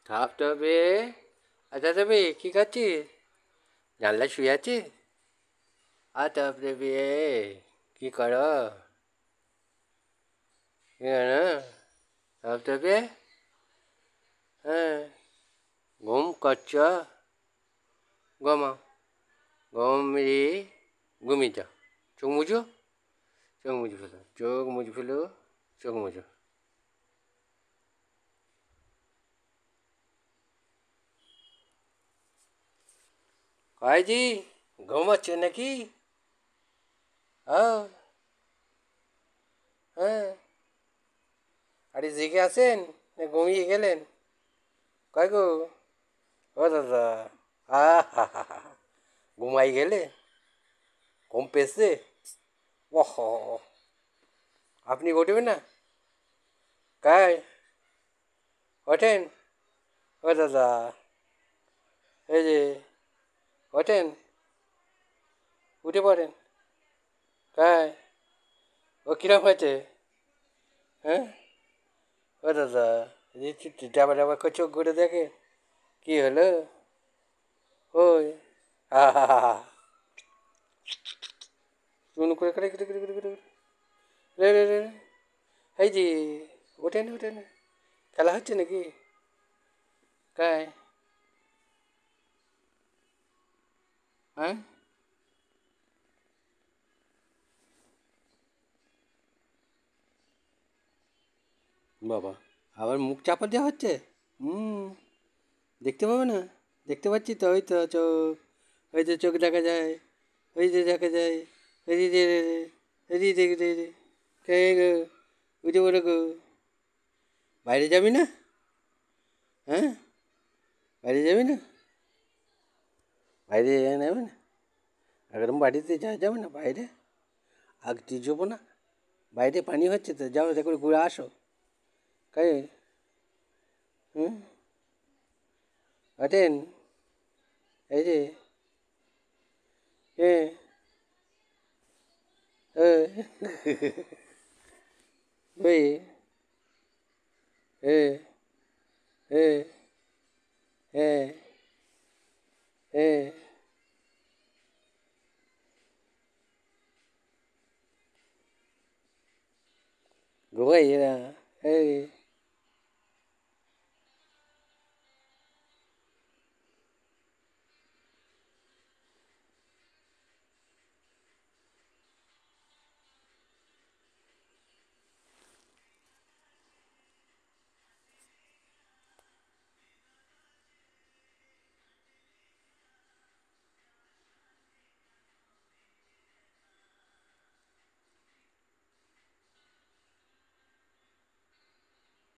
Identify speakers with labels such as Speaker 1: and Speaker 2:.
Speaker 1: থাপতে হবে। আচ্ছা তবে কী খাচ্ছিস? জানলায় শুয়ে আছিস? আর তারপরে বিয়ে কী করো? কি না তারপরে হ্যাঁ ঘুম করছ? ঘুমাও, ঘুম মেরে ঘুমিয়ে যাও। চোখ মুছো, চোখ মুছে ফেলো, চোখ মুছে ফেলো, চোখ মুছো। কাজী ঘুমাচ্ছে নাকি? হ্যাঁ, হ্যাঁ। আরে জেগে আছেন না ঘুমিয়ে গেলেন? কয় গো? ও দাদা, হা হা হা, ঘুমাই গেলে? ঘুম পেয়েছে? ওহ, আপনি উঠবেন না? কায় ওঠেন। ও দাদা, এই যে ওঠেন, উঠে পড়েন। কায় ও কিরম হয়েছে? হ্যাঁ, ও দাদা, ডাবা ডাবা করে চোখ করে দেখে কি হলো? ওই হা হা হা হা, চুন করে করে করে করে করে করে রে রে রে রে। এই যে ওঠেন ওঠেন, খেলা হচ্ছে নাকি? কায় হ্যাঁ, বাবা আবার মুখ চাপা দেওয়া হচ্ছে? হুম, দেখতে পাবে না? দেখতে পাচ্ছি তো, ওই তো চোখ, ওই যে চোখ দেখা যায়, ওই যে দেখা যায়, এই যে এই যে দেখে দেখে কে গো, উঠে পড়ে গো। বাইরে যাবি না? হ্যাঁ, বাইরে যাবি না? বাইরে যাবে না? একদম বাড়িতে যাবে না বাইরে? আগ দিয়ে যাবো না? বাইরে পানি হচ্ছে তো, যাও দেখো ঘুরে আসো। কাই হুম, ওঠেন, এই যে হ্যাঁ, ওই হ্যাঁ, হ্যাঁ, হ্যাঁ, হ্যাঁ, ঘুমাই না, এই